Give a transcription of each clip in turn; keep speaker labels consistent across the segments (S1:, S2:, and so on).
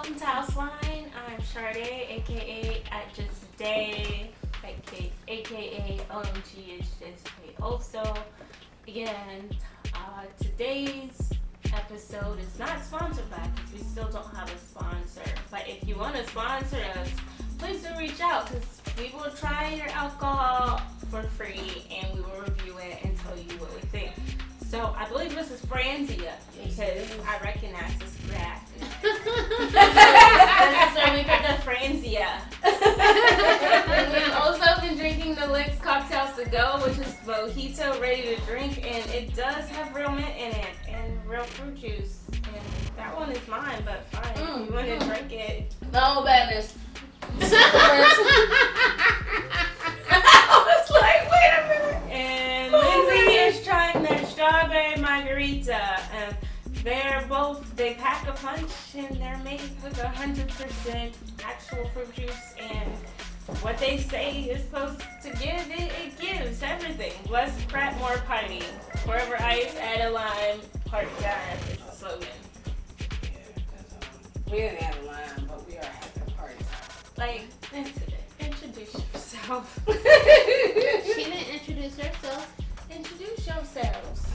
S1: welcome to Houseline. I'm Sade, aka at Just Day, aka OMG is Just Day also. Again, today's episode is not sponsored by us. We still don't have a sponsor. But if you want to sponsor us, please do reach out because we will try your alcohol for free and we will review it and tell you what we think. So I believe this is Franzia because I recognize this graph. This is where we put the Franzia. We've also been drinking the Licks Cocktails to Go, which is mojito ready to drink, and it does have real mint in it and real fruit juice. And that one is mine, but fine. If you want to drink it.
S2: No badness.
S1: I was like, wait a minute. And Lindsay is trying their strawberry margarita. And they pack a punch and they're made with 100% actual fruit juice. And what they say is supposed to give, it gives everything. Less crap, more party. Forever ice, add a lime, party time is the slogan.
S2: We didn't add a line, but we are having a party time.
S1: Like, introduce yourself.
S3: She didn't introduce herself.
S1: Introduce yourselves.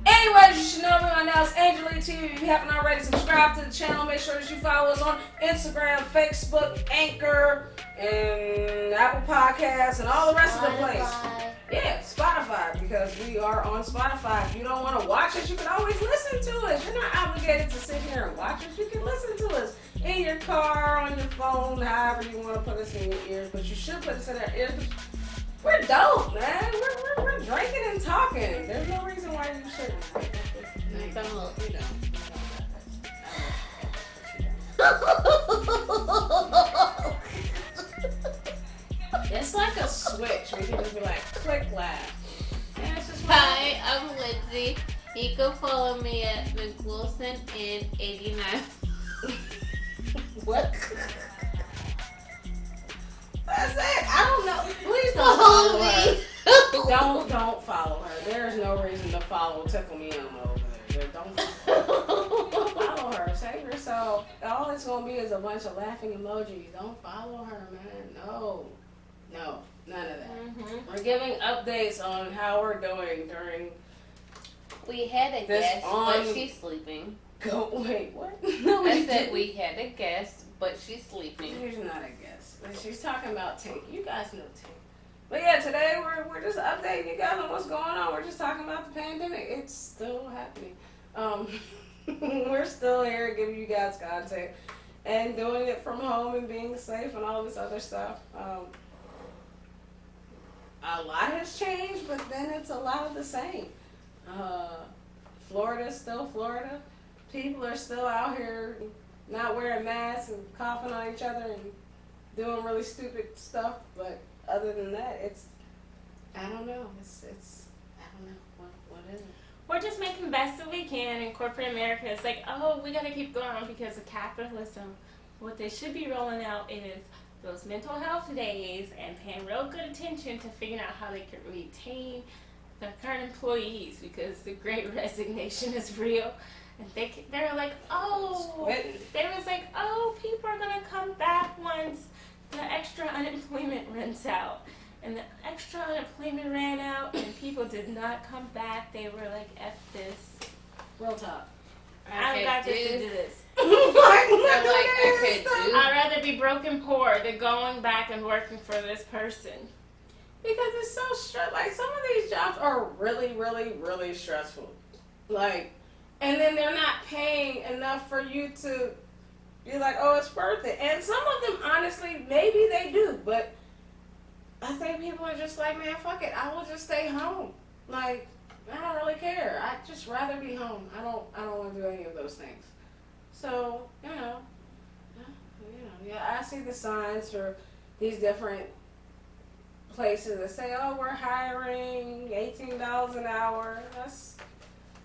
S2: Anyways, you should know everyone else, AngelLeeTv. If you haven't already, subscribe to the channel. Make sure that you follow us on Instagram, Facebook, Anchor, and Apple Podcasts, and all the rest of the place. Yeah, Spotify, because we are on Spotify. If you don't want to watch us, you can always listen to us. You're not obligated to sit here and watch us. You can listen to us in your car, on your phone, however you want to put us in your ears. But you should put us in our ears. We're dope, man. We're drinking and talking. There's no reason why you shouldn't. It's like a switch. We can just be like, click, laugh. And it's just
S3: Hi, I'm Lindsay. You can follow me at McWilson in 89.
S2: What? That's it. I don't know. Please don't
S3: Follow
S2: follow
S3: me.
S2: her. Don't follow her. There's no reason to follow Tickle Me Elmo over there. Don't follow her. Save yourself. All it's gonna be is a bunch of laughing emojis. Don't follow her, man. No, none of that.
S1: Mm-hmm.
S2: We're giving updates on how we're doing during.
S3: We had a
S2: This
S3: guest,
S2: on-
S3: but she's sleeping.
S2: Wait, what? No,
S3: I said we had a guest, but she's sleeping.
S2: She's not a guest. She's talking about Tink. You guys know Tink. But yeah, today we're just updating you guys on what's going on. We're just talking about the pandemic. It's still happening. We're still here giving you guys content and doing it from home and being safe and all this other stuff. A lot has changed, but then it's a lot of the same. Florida's still Florida. People are still out here not wearing masks and coughing on each other and doing really stupid stuff. But other than that, I don't know. I don't know. What is it?
S1: We're just making the best that we can in corporate America. It's like, oh, we gotta keep going because of capitalism. What they should be rolling out is those mental health days and paying real good attention to figuring out how they can retain their current employees because the great resignation is real. And they're like, oh, they was like, oh, people are gonna come back once the extra unemployment runs out. And the extra unemployment ran out and people did not come back. They were like, F this.
S2: Real talk.
S1: I got this to do this. I'd rather be broke and poor than going back and working for this person.
S2: Because it's so stressful. Like, some of these jobs are really, really, really stressful. Like, and then they're not paying enough for you to be like, oh, it's worth it. And some of them, honestly, maybe they do. But I think people are just like, man, fuck it. I will just stay home. Like, I don't really care. I'd just rather be home. I don't want to do any of those things. So, yeah, I see the signs for these different places that say, oh, we're hiring $18 an hour. That's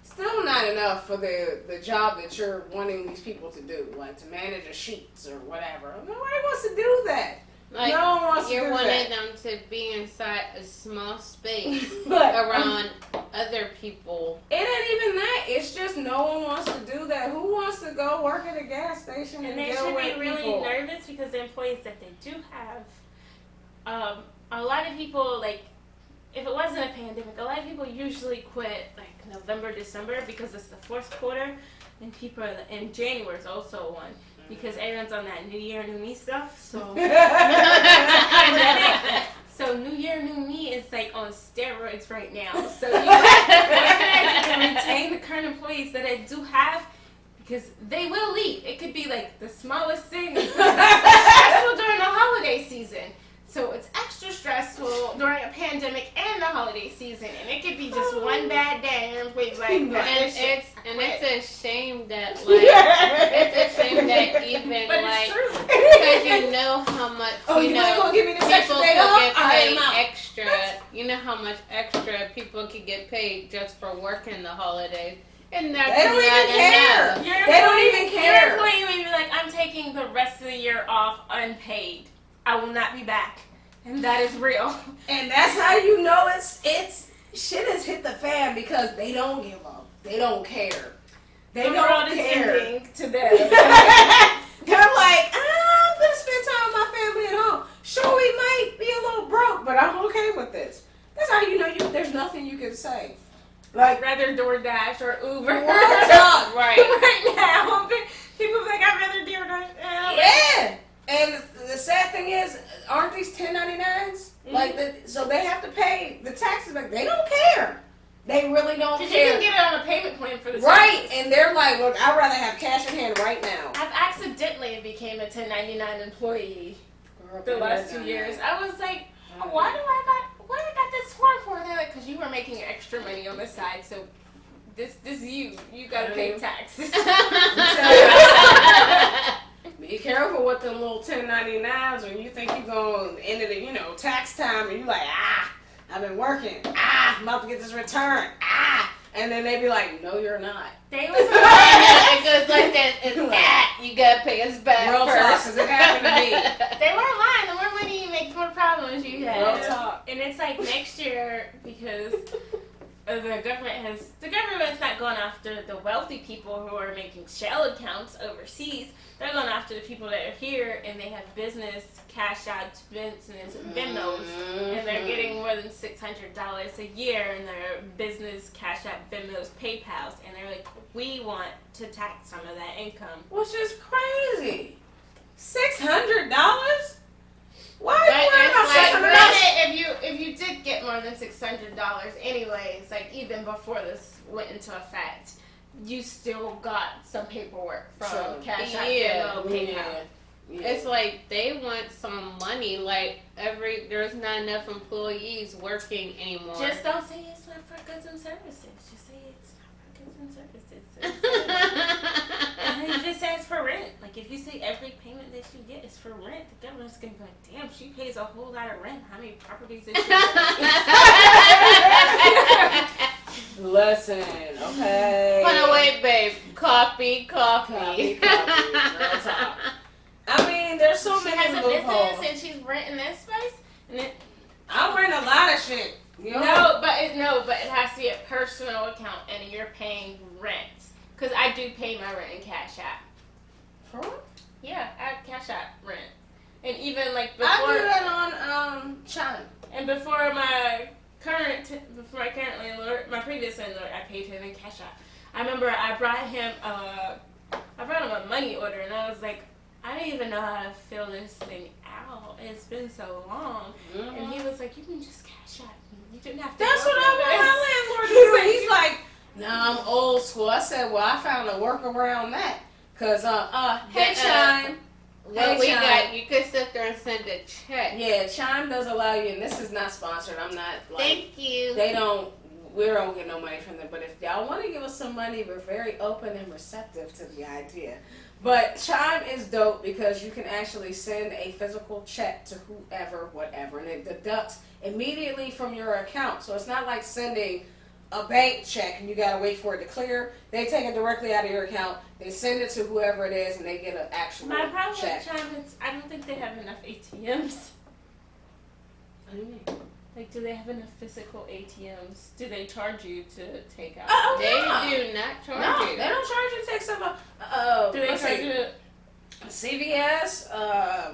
S2: still not enough for the job that you're wanting these people to do, like to manage a sheets or whatever. Nobody wants to do that.
S3: Like,
S2: no one wants to
S3: you're
S2: do
S3: wanting
S2: that.
S3: them to be inside a small space
S2: But
S3: around other people.
S2: it ain't even that. It's just no one wants to do that. Who wants to go work at a gas station
S1: And
S2: and
S1: they
S2: deal
S1: should
S2: with
S1: be really
S2: people?
S1: nervous because the employees that they do have, a lot of people, like, if it wasn't a pandemic, a lot of people usually quit like November, December because it's the fourth quarter, and people are, and January is also one because everyone's on that New Year, New Me stuff. So, so New Year, New Me is like on steroids right now. So you can retain the current employees that I do have because they will leave. It could be like the smallest thing. It's stressful during the holiday season. So it's extra stressful during a pandemic and the holiday season, and it could be just one bad day and everybody's like,
S3: And it's a shame that, like, it's a shame that even,
S1: but
S3: like,
S1: it's true.
S3: because you know how much,
S2: you
S3: know,
S2: ain't gonna give me this extra
S3: people
S2: day
S3: could
S2: off?
S3: get
S2: All right,
S3: paid
S2: I'm out.
S3: extra. You know how much extra people could get paid just for working the holidays. And that's
S2: They don't even care.
S3: enough.
S2: They don't even care.
S1: Your employee may be like, I'm taking the rest of the year off unpaid. I will not be back. And that is real.
S2: And that's how you know it's shit has hit the fan because they don't give up. They don't care. They
S1: The
S2: don't
S1: world is
S2: care.
S1: ending to them.
S2: They're like, I'm gonna spend time with my family at home. Sure, we might be a little broke, but I'm okay with this. That's how you know there's nothing you can say. Like,
S1: Rather DoorDash or Uber.
S2: real talk.
S3: Right.
S1: Right now, people think I'd rather DoorDash.
S2: Yeah. And the sad thing is, aren't these 1099s?
S1: Mhm.
S2: Like, so they have to pay the taxes back. They don't care. They really don't
S1: Because you
S2: care.
S1: can get it on a payment plan for the
S2: Right,
S1: taxes.
S2: and they're like, look, I'd rather have cash in hand right now.
S1: I've accidentally became a 1099 employee the last 2 years. I was like, what I got this form for? They're like, because you were making extra money on the side, so this you gotta pay taxes.
S2: Be careful with them little 1099s when you think you're going to end of the, tax time, and you're like, I've been working. I'm about to get this return. And then they be like, no, you're not.
S1: They was
S3: It goes like that. It's you gotta pay us back
S2: Real talk,
S3: first.
S2: 'cause it happened to me.
S1: They weren't lying. The more money you make, the more problems you have.
S2: Real talk.
S1: And it's like next year because the government's not going after the wealthy people who are making shell accounts overseas. They're going after the people that are here and they have business cash out business Venmos, and they're getting more than $600 a year in their business cash out Venmos, PayPal's, and they're like, we want to tax some of that income.
S2: Which is crazy. $600? Why are you worried about $600?
S1: If you did get more than $600 anyways, like even before this went into effect, you still got some paperwork from Cash App, Venmo, PayPal.
S2: Yeah.
S3: It's like they want some money. Like there's not enough employees working anymore.
S1: Just don't say it's not for goods and services. Just say it's not for goods and services. And you just say it's for rent. Like if you say every payment that you get is for rent, the government's gonna be like, damn, she pays a whole lot of rent. How many properties does she own?
S2: Listen, okay.
S3: But wait, babe. Copy.
S2: Real talk. I mean, there's so
S1: She
S2: many
S1: has a
S2: loopholes.
S1: business and she's renting this space. And it,
S2: I'm renting a lot of shit.
S1: no, but it has to be a personal account and you're paying rent. Cause I do pay my rent in Cash App.
S2: For what?
S1: Yeah, I have Cash App rent. And even like before
S2: I do that on Chime.
S1: and before my current landlord, my previous landlord, I paid him in Cash App. I remember I brought him a money order and I was like, I don't even know how to fill this thing out. It's been so long. And he was like, you can just Cash App me. You didn't have to.
S2: That's
S1: go
S2: what
S1: through
S2: I want
S1: this."
S2: my landlord to do. He's like, no, I'm old school. I said, well, I found a work around that. Cause hey Chime.
S3: Well,
S2: Hey, Chime.
S3: you could sit there and send a check.
S2: Yeah, Chime does allow you, and this is not sponsored. I'm not like
S3: Thank you.
S2: we don't get no money from them. But if y'all want to give us some money, we're very open and receptive to the idea. But Chime is dope because you can actually send a physical check to whoever, whatever, and it deducts immediately from your account. So it's not like sending a bank check and you gotta wait for it to clear. They take it directly out of your account. They send it to whoever it is, and they get an actual
S1: My problem
S2: check.
S1: with Chime is I don't think they have enough ATMs.
S2: What do you mean?
S1: Like, do they have enough physical ATMs? Do they charge you to take out?
S2: Oh,
S3: They
S2: no.
S3: do not charge
S2: No,
S3: you.
S2: they don't charge you to take stuff.
S1: Do they
S2: let's
S1: charge
S2: see.
S1: you?
S2: CVS,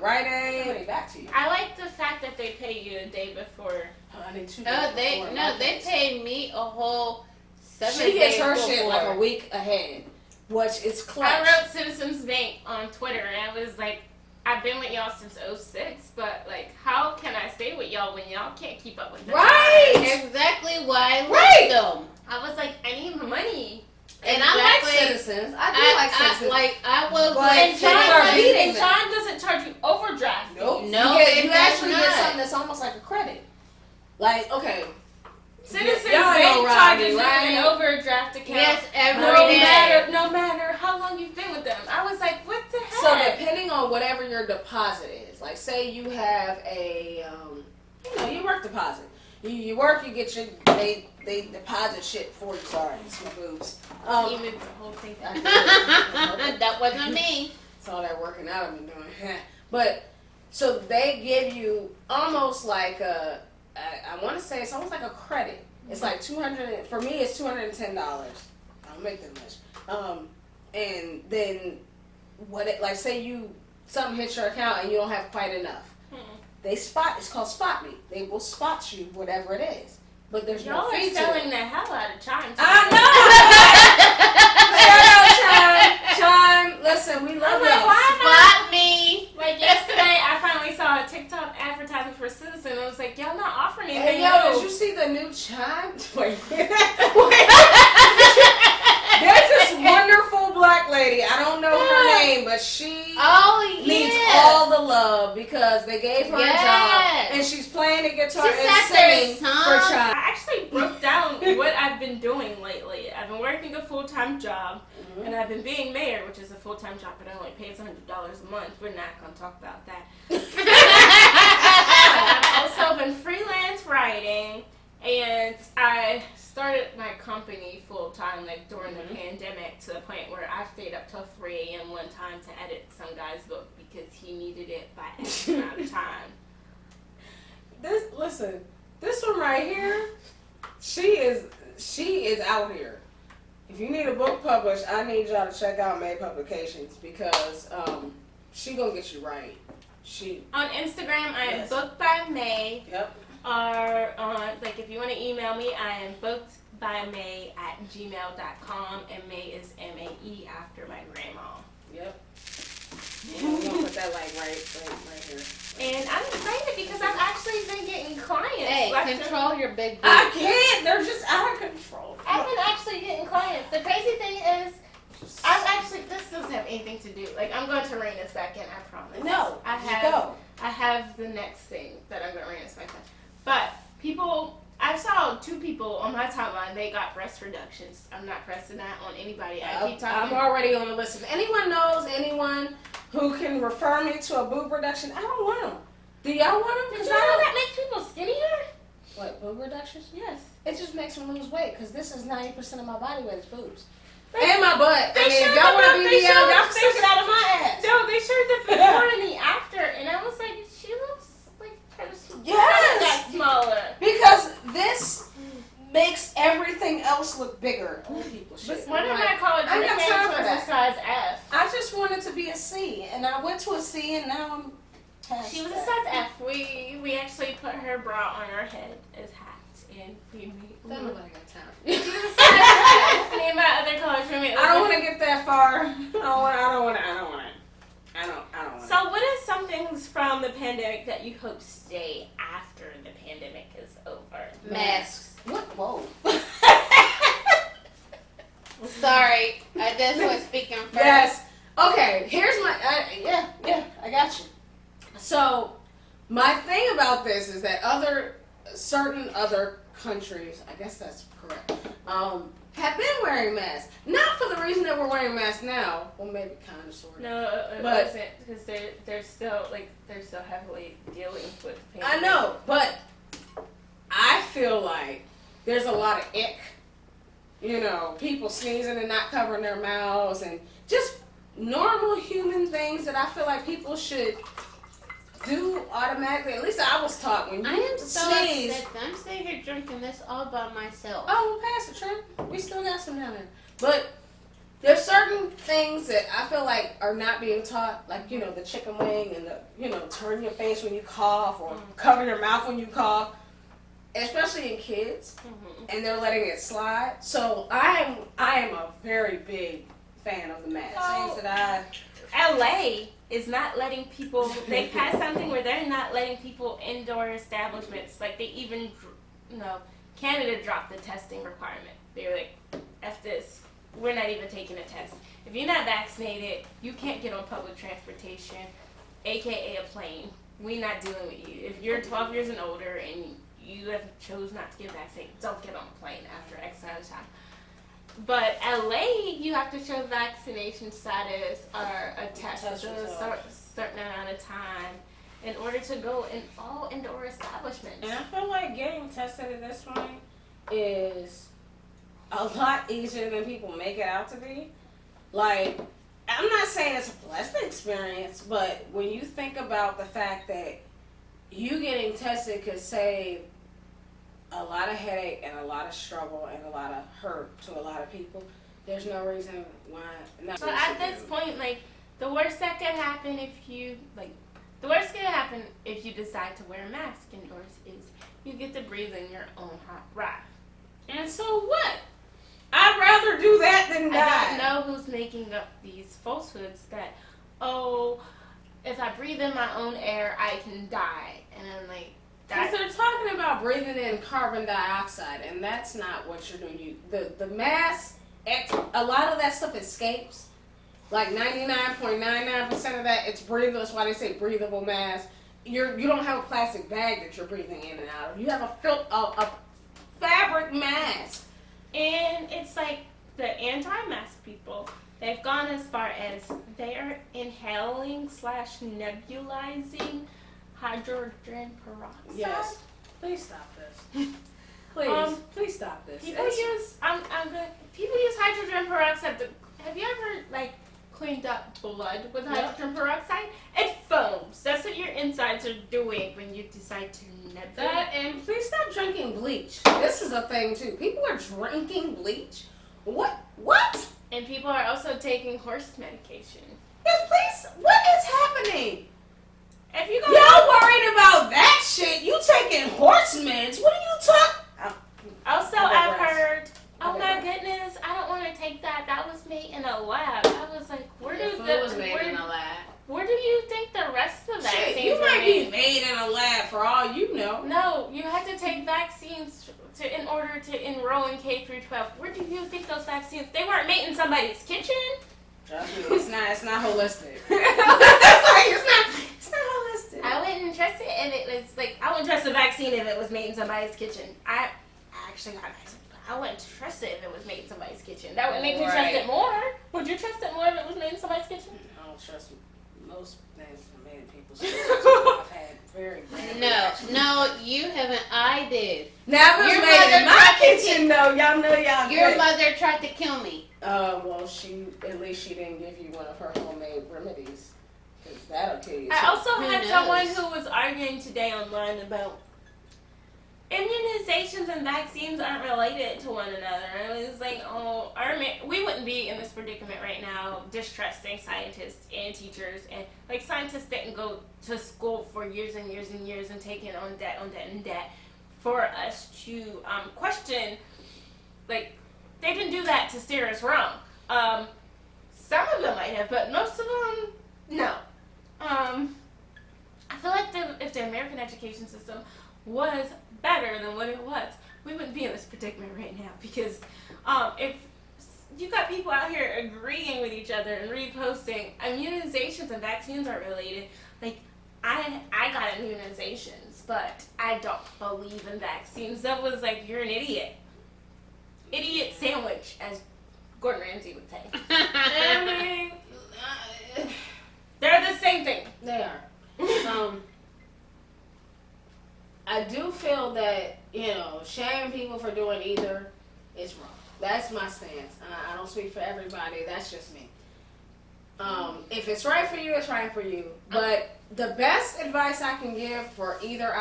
S2: Rite Aid, back to you.
S1: I like the fact that they pay you a day before.
S2: I need 2 days
S3: No,
S2: before my
S3: they
S2: days.
S3: paid me a whole 7
S2: She gets
S3: days
S2: her
S3: before.
S2: shit like a week ahead, which is clutch.
S1: I wrote Citizens Bank on Twitter, and I was like, I've been with y'all since '06, but like, how can I stay with y'all when y'all can't keep up with the
S2: Right.
S1: times?
S3: Exactly why I
S2: Right.
S3: left them.
S1: I was like, I need my money.
S2: And I like
S3: Exactly.
S2: Citizens. I do like Citizens.
S3: I was
S2: But
S3: like,
S1: And
S2: Chime are
S1: Chime
S2: beating them.
S1: Chime doesn't charge you overdraft.
S2: Nope.
S3: No,
S2: you, get,
S3: it
S2: you
S3: does
S2: actually get
S3: not.
S2: something that's almost like a credit. Like, okay.
S1: Citizens
S2: Y'all know
S1: Bank
S2: Rodney,
S1: charges you
S2: right?
S1: an overdraft account.
S3: yes, every
S1: no
S3: day.
S1: no matter how long you've been with them. I was like, what the heck?
S2: So depending on whatever your deposit is, like say you have a, your work deposit. You work, you get your, they deposit shit for you. Sorry, it's my boobs.
S1: You moved the whole thing.
S3: That wasn't me.
S2: It's all that working out I've been doing. But, so they give you almost like I want to say it's almost like a credit. It's like for me it's $210. I don't make that much. And then like say something hits your account and you don't have quite enough. It's called Spot Me. They will spot you whatever it is. But there's
S1: Y'all
S2: no
S1: are
S2: fee to
S1: selling
S2: it.
S1: the hell out of Chime.
S2: I know! Shout out, Chime. Listen, we love
S1: I'm like,
S2: y'all.
S1: why not?
S3: Spot me.
S1: Like yesterday, I finally saw a TikTok advertising for Citizen. I was like, y'all not offering anything.
S2: Hey, yo,
S1: new.
S2: did you see the new Chime? Wait. There's this wonderful black lady. I don't know her name, but she needs all the love because they gave her a job and she's playing the guitar
S3: She
S2: and
S3: sat there
S2: singing
S3: and
S2: for
S3: sung.
S2: Chime.
S1: I actually broke down what I've been doing lately. I've been working a full-time job, and I've been being mayor, which is a full-time job, but I only pays $100 a month. We're not going to talk about that. I've also been freelance writing, and I started my company full-time, like, during the pandemic, to the point where I stayed up till 3 a.m. one time to edit some guy's book because he needed it by X amount of time.
S2: Listen, this one right here, she is out here. If you need a book published, I need y'all to check out May Publications because she gonna get you right.
S1: On Instagram, I am
S2: Yes.
S1: booked by May.
S2: Yep.
S1: Or like if you want to email me, I am bookedbymay@gmail.com, and May is MAE after my grandma.
S2: Yep. Yeah, we're gonna put that like right here.
S1: And I'm excited because I've actually been getting clients.
S3: Hey,
S1: left and-
S3: control your big
S2: I
S3: boobs.
S2: can't. They're just out of control.
S1: I've been actually getting clients. The crazy thing is, this doesn't have anything to do. Like, I'm going to rein this back in, I promise.
S2: No,
S1: I
S2: just
S1: have.
S2: go.
S1: I have the next thing that I'm going to rein this back in. But I saw 2 people on my timeline. They got breast reductions. I'm not pressing that on anybody. I keep
S2: I'm
S1: talking.
S2: already on the list. If anyone knows anyone who can refer me to a boob reduction, I don't want them. Do y'all want them?
S1: Did you know that makes people skinnier?
S2: What, boob reductions?
S1: Yes.
S2: It just makes me lose weight because this is 90% of my body weight is boobs. And my butt.
S1: They
S2: I mean, if
S1: showed
S2: y'all want
S1: the-
S2: to
S1: they
S2: BBL, y'all
S1: showed-
S2: can suck it out of my ass.
S1: No, they showed the before and the after, and I was like, she looks like
S2: Yes!
S1: that smaller.
S2: Because this makes everything else look bigger. Old people shit.
S1: One of
S2: I'm
S1: my
S2: like,
S1: college
S2: I ain't got
S1: roommates
S2: time for
S1: was a
S2: that.
S1: size F.
S2: I just wanted to be a C, and I went to a C, and now I'm past
S1: She was a
S2: that.
S1: size F. We actually put her bra on her head as hats, and we made.
S2: That nobody got time for.
S1: She was a size F. Me and my other college roommate.
S2: I don't want to get that far. I don't want to.
S1: So, what are some things from the pandemic that you hope stay after the pandemic is over?
S3: Masks.
S2: What? Whoa.
S3: Sorry, I just was speaking first.
S2: Yes. Okay, here's my, I got you. So, my thing about this is that certain other countries, I guess that's correct, have been wearing masks. Not for the reason that we're wearing masks now. Well, maybe kind of, sort of.
S1: No, it
S2: But-
S1: wasn't, because they're still heavily dealing with the
S2: I
S1: pandemic.
S2: know, but I feel like there's a lot of ick you know, people sneezing and not covering their mouths, and just normal human things that I feel like people should do automatically. At least I was taught when you
S3: I am so
S2: sneeze.
S3: upset. I'm sitting here drinking this all by myself.
S2: Oh, well, pass it, Trent. We still got some down there. But there's certain things that I feel like are not being taught, like, you know, the chicken wing and the, you know, turn your face when you cough or cover your mouth when you cough, especially in kids, and they're letting it slide. So I am a very big fan of the mask.
S1: So,
S2: Things that
S1: LA is not letting people, they passed something where they're not letting people indoor establishments, like they even, Canada dropped the testing requirement. They were like, F this, we're not even taking a test. If you're not vaccinated, you can't get on public transportation, aka a plane. We're not dealing with you. If you're 12 years and older and you have chose not to get vaccinated, don't get on a plane after X amount of time. But LA, you have to show vaccination status or a test
S2: Test
S1: within a
S2: result.
S1: certain amount of time in order to go in all indoor establishments.
S2: And I feel like getting tested at this point is a lot easier than people make it out to be. Like, I'm not saying it's a pleasant experience, but when you think about the fact that you getting tested could save a lot of headache and a lot of struggle and a lot of hurt to a lot of people, there's no reason why not.
S1: So at this point, like, the worst that could happen if you decide to wear a mask indoors is you get to breathe in your own hot breath.
S2: And so what? I'd rather do that than die.
S1: I don't know who's making up these falsehoods that, if I breathe in my own air, I can die. And I'm like,
S2: Because they're talking about breathing in carbon dioxide, and that's not what you're doing. The mask, a lot of that stuff escapes. Like 99.99% of that, it's breathable. That's why they say breathable mask. You don't have a plastic bag that you're breathing in and out of. You have a fabric mask.
S1: and it's like the anti-mask people, they've gone as far as they are inhaling / nebulizing hydrogen peroxide.
S2: Yes. Please stop this. Please stop this.
S1: People use people use hydrogen peroxide. Have you ever cleaned up blood with hydrogen peroxide? It foams. That's what your insides are doing when you decide to nebulize.
S2: That, and please stop drinking bleach. This is a thing too. People are drinking bleach. What?
S1: And people are also taking horse medication.
S2: Yes, please. What is happening?
S1: If you go,
S2: Y'all worried about that shit? You taking horse meds? What are you talking?
S1: also I've heard. Oh my goodness! I don't want to take that. That was made in a lab. I was like, where do you think the rest of vaccines
S2: Shit, you
S1: were
S2: might
S1: made?
S2: be made in a lab for all you know.
S1: No, you had to take vaccines in order to enroll in K through 12. Where do you think those vaccines? They weren't made in somebody's kitchen.
S2: Trust me, it's not holistic. It's not holistic.
S1: I wouldn't trust it if it was I wouldn't trust a vaccine if it was made in somebody's kitchen. I actually got vaccinated, but I wouldn't trust it if it was made in somebody's kitchen. That would make me trust it more. Would you trust it more if it was made in somebody's kitchen?
S2: I don't trust most things that are made in people's kitchens. I've had very bad reactions.
S3: No, you haven't. I did.
S2: Now it was
S3: Your
S2: made
S3: mother
S2: in my
S3: tried to
S2: kitchen though. Y'all know y'all
S3: Your
S2: good.
S3: mother tried to kill me.
S2: Well, at least she didn't give you one of her homemade remedies, because that'll kill you.
S1: I also
S3: Who
S1: had
S3: knows?
S1: someone who was arguing today online about immunizations and vaccines aren't related to one another. And it was like, we wouldn't be in this predicament right now distrusting scientists and teachers. And scientists didn't go to school for years and years and years and taking on debt and debt for us to question. They didn't do that to steer us wrong. Some of them might have, but most of them, no. I feel like if the American education system was better than what it was, we wouldn't be in this predicament right now. Because if you got people out here agreeing with each other and reposting, immunizations and vaccines are related. I got immunizations, but I don't believe in vaccines. That was you're an idiot. Idiot sandwich, as Gordon Ramsay would say.
S2: I mean,
S1: They're the same thing.
S2: they are. I do feel that, shaming people for doing either is wrong. That's my stance. I don't speak for everybody. That's just me. If it's right for you, it's right for you. But the best advice I can give for either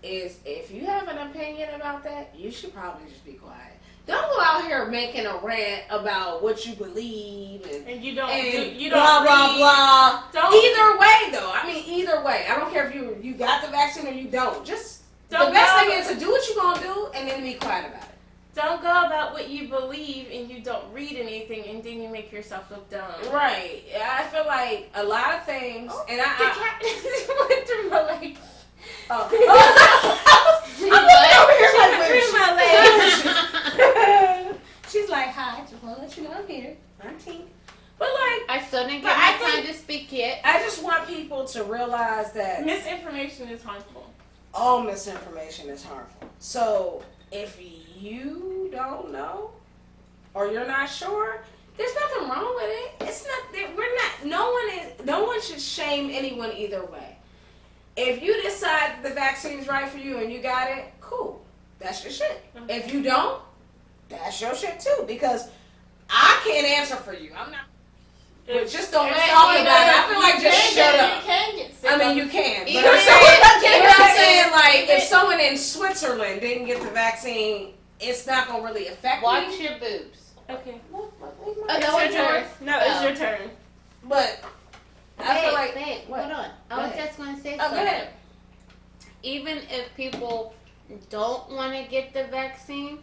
S2: is if you have an opinion about that, you should probably just be quiet. Don't go out here making a rant about what you believe
S1: and you don't
S2: blah blah blah.
S1: Don't.
S2: Either way, though. I mean, either way. I don't care if you got the vaccine or you don't. Just the best thing is to do what you're gonna do and then be quiet about it.
S1: Don't go about what you believe and you don't read anything and then you make yourself look dumb.
S2: Right. I feel like a lot of things, and
S1: the cat went through my legs.
S2: I'm looking over here like,
S1: my legs.
S2: She's like, hi, just want to let you know I'm here. I'm Tink. But like,
S3: I still didn't get my time to speak yet.
S2: I just want people to realize that
S1: misinformation is harmful.
S2: All misinformation is harmful. So if you don't know or you're not sure, there's nothing wrong with it. It's not that we're not. No one should shame anyone either way. If you decide the vaccine is right for you and you got it, cool. That's your shit.
S1: Okay.
S2: If you don't, that's your shit too. Because I can't answer for you. I'm not. But just don't talk about it. I feel like just shut up.
S1: You can get sick.
S2: I mean, you can. But
S3: Either
S2: I'm saying, like, if someone in Switzerland didn't get the vaccine, it's not gonna really affect
S3: Watch
S2: me.
S3: your boobs.
S1: Okay.
S3: It's your turn.
S1: No, it's your turn.
S2: But I feel like.
S3: Babe,
S2: what?
S3: hold on. I was just going to say
S2: Oh,
S3: something.
S2: go ahead.
S3: Even if people don't want to get the vaccine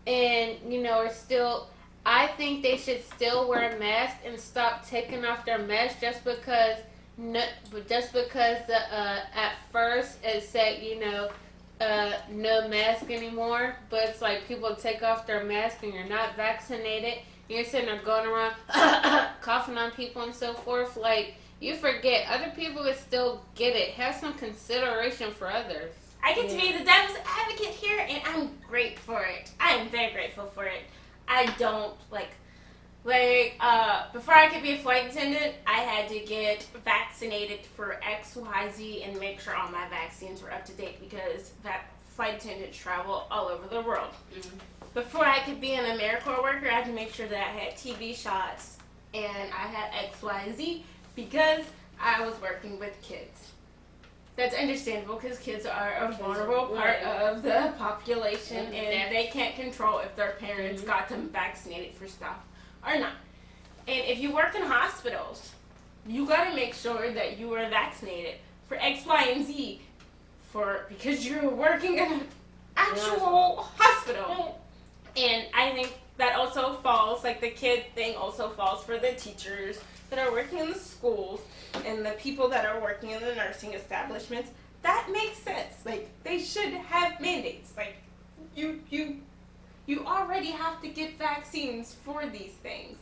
S3: and, are still, I think they should still wear a mask and stop taking off their mask just because at first it said, no mask anymore, but it's like people take off their mask and you're not vaccinated. You're sitting there going around coughing on people and so forth. Like, you forget other people would still get it. Have some consideration for others.
S1: I get to be the devil's advocate here, and I'm grateful for it. I am very grateful for it. I don't before I could be a flight attendant, I had to get vaccinated for XYZ and make sure all my vaccines were up to date because flight attendants travel all over the world.
S2: Mm-hmm.
S1: Before I could be an AmeriCorps worker, I had to make sure that I had TB shots and I had XYZ because I was working with kids. That's understandable because kids are a vulnerable part of the population and they can't control if their parents got them vaccinated for stuff or not. And if you work in hospitals, you got to make sure that you are vaccinated for X, Y, and Z because you're working in an actual hospital. And I think that also falls, like the kid thing also falls for the teachers that are working in the schools and the people that are working in the nursing establishments. That makes sense. Like, they should have mandates. Like, you already have to get vaccines for these things.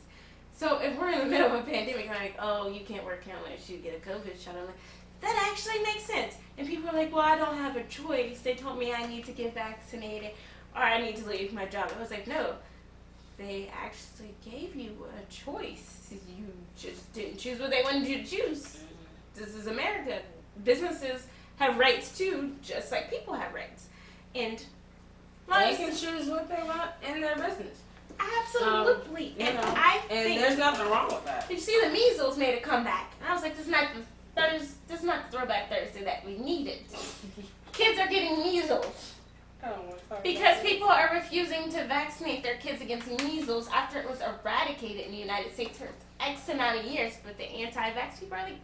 S1: So if we're in the middle of a pandemic, I'm like, oh, you can't work here unless you get a COVID shot. I'm like, that actually makes sense. And people are like, well, I don't have a choice. They told me I need to get vaccinated or I need to leave my job. I was like, no, they actually gave you a choice. You just didn't choose what they wanted you to choose. This is America. Businesses have rights too, just like people have rights. And
S2: they can choose what they want in their business.
S1: Absolutely.
S2: And
S1: think
S2: there's nothing wrong with that.
S1: Did you see the measles made a comeback? And I was like, this is not the Throwback Thursday that we needed. Kids are getting measles. Because people are refusing to vaccinate their kids against measles after it was eradicated in the United States for X amount of years. But the anti-vax people are like,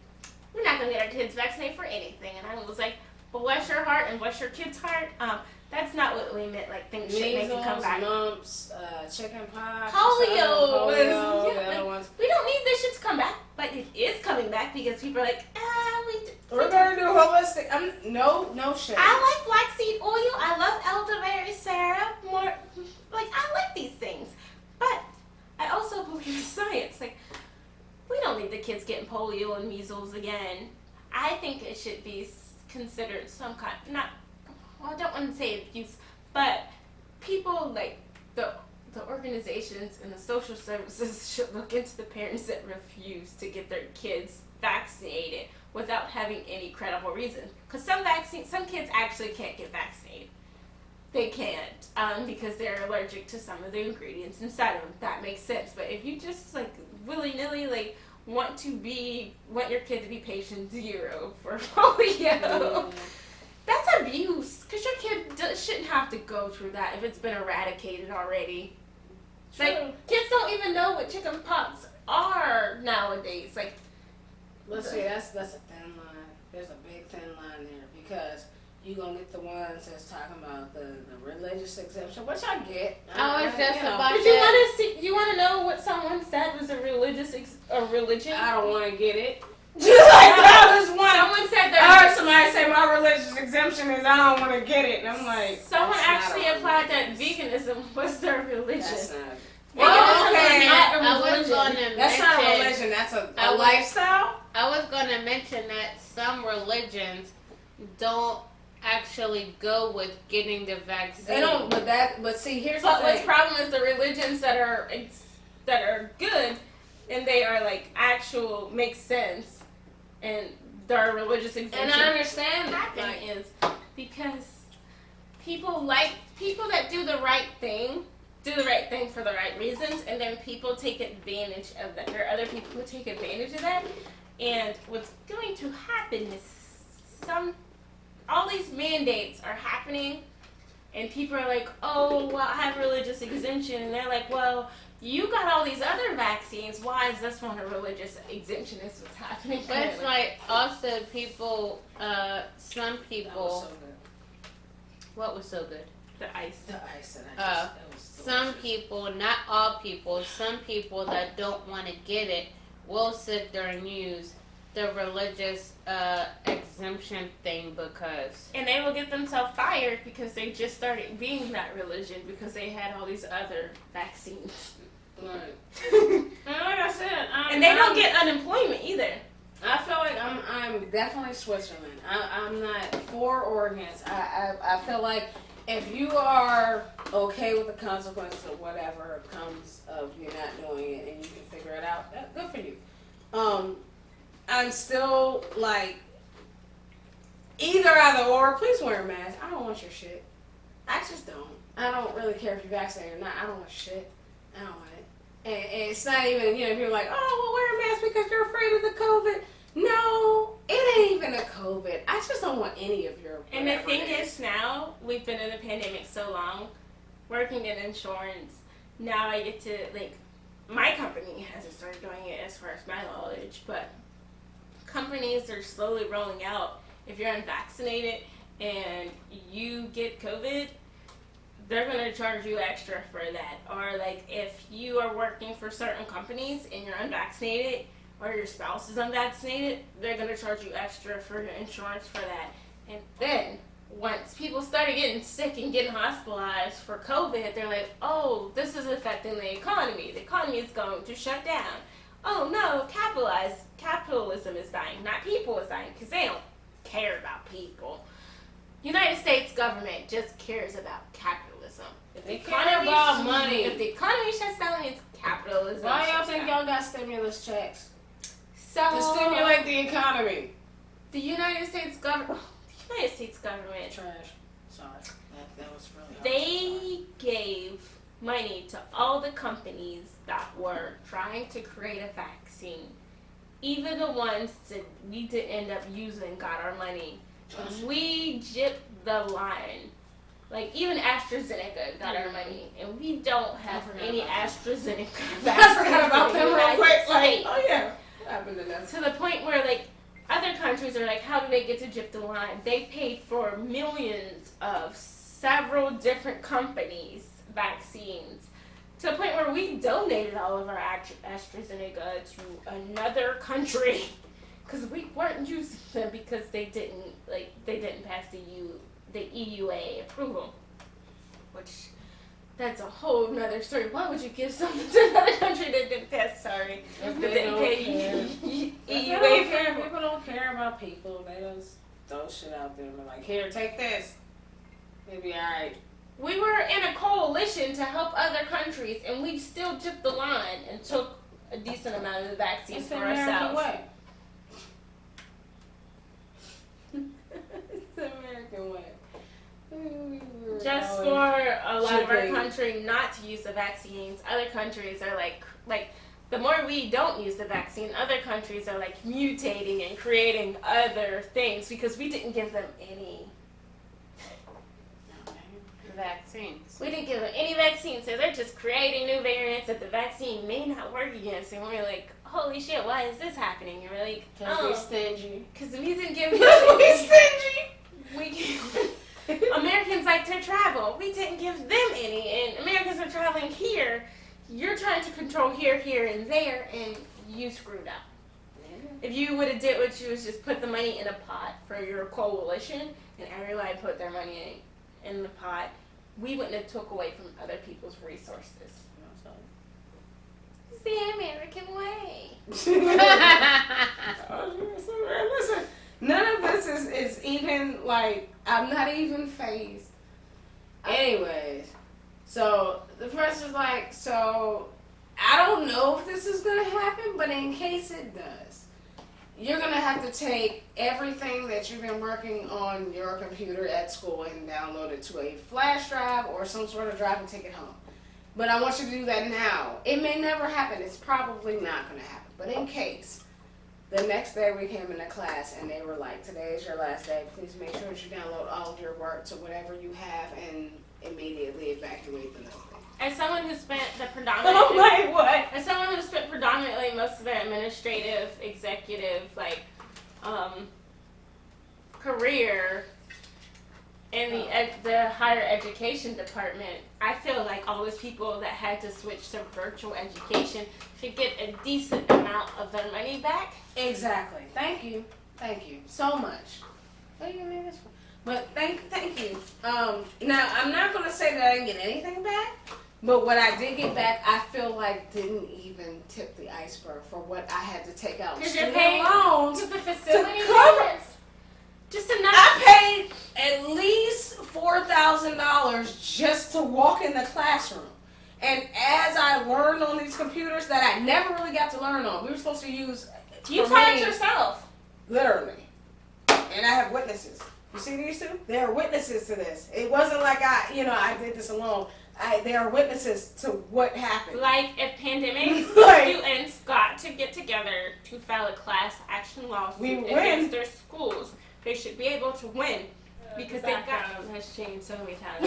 S1: we're not going to get our kids vaccinated for anything. And I was like, bless your heart and bless your kid's heart. That's not what we meant. Like, things should make you come back.
S2: Mumps, chicken pox,
S1: polio.
S2: ones.
S1: We don't need this shit to come back, but it is coming back because people are like,
S2: we're gonna do holistic. No shit.
S1: I like black seed oil. I love elderberry syrup. I like these things, but I also believe in science. Like, we don't need the kids getting polio and measles again. I think it should be considered some kind, I don't want to say abuse, but people like the organizations and the social services should look into the parents that refuse to get their kids vaccinated without having any credible reason. Because some kids actually can't get vaccinated. they can't because they're allergic to some of the ingredients inside of them. That makes sense. But if you just like willy-nilly like want your kid to be patient zero for polio, that's abuse. Because your kid shouldn't have to go through that if it's been eradicated already.
S2: True.
S1: Like, kids don't even know what chicken pox are nowadays. Like,
S2: let's see, that's a thin line. There's a big thin line there because you gonna get the ones that's talking about the religious exemption, which I get.
S3: I was just about
S1: did you want to see? You want to know what someone said was a religion?
S2: I don't want to get it. Just like that was one.
S1: Someone said
S2: I heard somebody say my religious exemption is I don't want to get it, and I'm like,
S1: someone actually implied that veganism was their religion.
S2: That's not.
S1: Veganism
S2: okay.
S1: is not a
S3: I was
S1: religion.
S3: going to
S2: That's not a
S3: mention.
S2: religion. That's a lifestyle.
S3: I was going to mention that some religions don't actually go with getting the vaccine.
S2: They don't. But see, here's
S1: But
S2: the
S1: what's
S2: thing.
S1: problem is the religions that are good and they are like actual make sense and their religious exemption.
S2: And I understand that.
S1: Happening is because people that do the right thing for the right reasons, and then people take advantage of that. There are other people who take advantage of that, and what's going to happen is all these mandates are happening, and people are like, oh, well, I have religious exemption, and they're like, well, you got all these other vaccines. Why is this one a religious exemption? Is what's happening.
S3: But it's like also people, some people.
S2: That was so good.
S3: What was so good?
S1: The ice.
S2: The ice that that was
S3: Some
S2: delicious.
S3: people, not all people, some people that don't want to get it will sit there and use the religious exemption thing because.
S1: And they will get themselves fired because they just started being that religion because they had all these other vaccines.
S2: Right. And like I said,
S1: And they don't get unemployment either.
S2: I feel like I'm definitely Switzerland. I'm not for or against. I feel like if you are okay with the consequences of whatever comes of you not doing it and you can figure it out, good for you. I'm still like either or. Please wear a mask. I don't want your shit. I just don't. I don't really care if you're vaccinated or not. I don't want shit. I don't want it. And it's not even, people are like, oh, well, wear a mask because you're afraid of the COVID. No, it ain't even a COVID. I just don't want any of your.
S1: And the thing is now, we've been in the pandemic so long, working in insurance, now I get to, my company hasn't started doing it as far as my knowledge, but companies are slowly rolling out, if you're unvaccinated and you get COVID, they're going to charge you extra for that. Or if you are working for certain companies and you're unvaccinated or your spouse is unvaccinated, they're going to charge you extra for your insurance for that. And then once people started getting sick and getting hospitalized for COVID, they're like, oh, this is affecting the economy. The economy is going to shut down. Oh no, capitalism is dying, not people is dying, because they don't care about people. United States government just cares about capitalism. If
S2: They care about money.
S1: If the economy shuts down, it's capitalism.
S2: Why y'all
S1: shuts
S2: think
S1: down.
S2: y'all got stimulus checks?
S1: So
S2: To stimulate the economy.
S1: the United States government,
S2: Trash. Sorry. That was really hard.
S1: they gave money to all the companies that were trying to create a vaccine. Even the ones that we did end up using got our money. We gypped the line. Even AstraZeneca got our money, and we don't have any AstraZeneca vaccines.
S2: I forgot about
S1: in the
S2: them real
S1: United
S2: quick.
S1: States.
S2: Oh yeah. What happened to that?
S1: To the point where other countries are how do they get to gyp the line? They paid for millions of several different companies' vaccines. To the point where we donated all of our AstraZeneca to another country because we weren't using them because they didn't pass the EUA approval. Which that's a whole nother story. Why would you give something to another country that didn't pass? Sorry,
S2: If
S1: that
S2: they
S1: didn't
S2: don't
S1: pay
S2: care.
S1: EUA approval.
S2: People don't care about people. They just throw shit out there. They're like, here, take this. It'll be alright.
S1: We were in a coalition to help other countries, and we still gypped the line and took a decent amount of the vaccines
S2: It's
S1: for
S2: the American
S1: ourselves.
S2: way. It's the American way.
S1: Just of our country not to use the vaccines. Other countries are like the more we don't use the vaccine, other countries are like mutating and creating other things because we didn't give them any
S3: vaccines.
S1: We didn't give them any vaccines, so they're just creating new variants that the vaccine may not work against. And we're like, holy shit, why is this happening? And we're like,
S3: because we're stingy.
S1: Because we didn't give them
S2: we stingy.
S1: Americans like to travel. We didn't give them any, and Americans are traveling here. You're trying to control here, here, and there, and you screwed up. If you would have did what you was just put the money in a pot for your coalition, and everybody put their money in the pot, we wouldn't have took away from other people's resources. It's the American way.
S2: Listen, none of this is even like, I'm not even phased. Anyways, so the person's like, so I don't know if this is going to happen, but in case it does, you're going to have to take everything that you've been working on your computer at school and download it to a flash drive or some sort of drive and take it home. But I want you to do that now. It may never happen. It's probably not going to happen. But in case, the next day we came into class and they were like, today is your last day. Please make sure that you download all of your work to whatever you have and immediately evacuate the building.
S1: As someone who spent the predominant, As someone who spent predominantly most of their administrative, executive, career in the higher education department, I feel like all those people that had to switch to virtual education should get a decent amount of their money back.
S2: Exactly. Thank you so much. What do you mean this for? But thank you. Now I'm not gonna say that I didn't get anything back, but what I did get back, I feel like didn't even tip the iceberg for what I had to take out
S1: Because you're
S2: student
S1: paying
S2: loans
S1: to the facility
S2: to cover.
S1: payments. Just enough.
S2: I paid at least $4,000 just to walk in the classroom. And as I learned on these computers that I never really got to learn on, we were supposed to use.
S1: You taught yourself.
S2: Literally. And I have witnesses. You see these two? They are witnesses to this. It wasn't like I did this alone. They are witnesses to what happened.
S1: Like if pandemic students got to get together to file a class action lawsuit against their schools, they should be able to win because their background has changed so many times.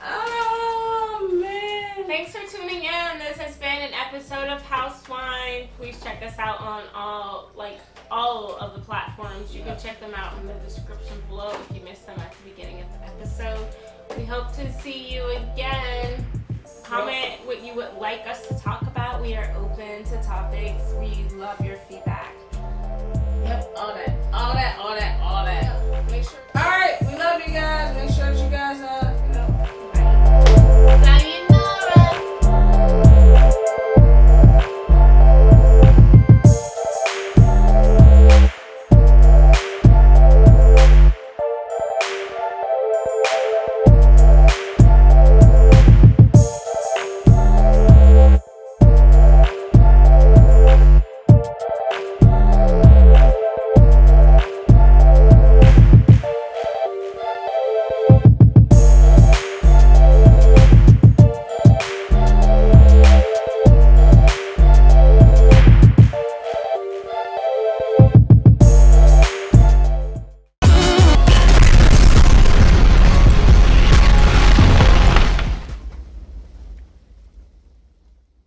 S2: Oh man!
S1: Thanks for tuning in. This has been an episode of House Wine. Please check us out on all of the platforms. You can check them out in the description below if you missed them at the beginning of the episode. We hope to see you again. Comment what you would like us to talk about. We are open to topics. We love your feedback.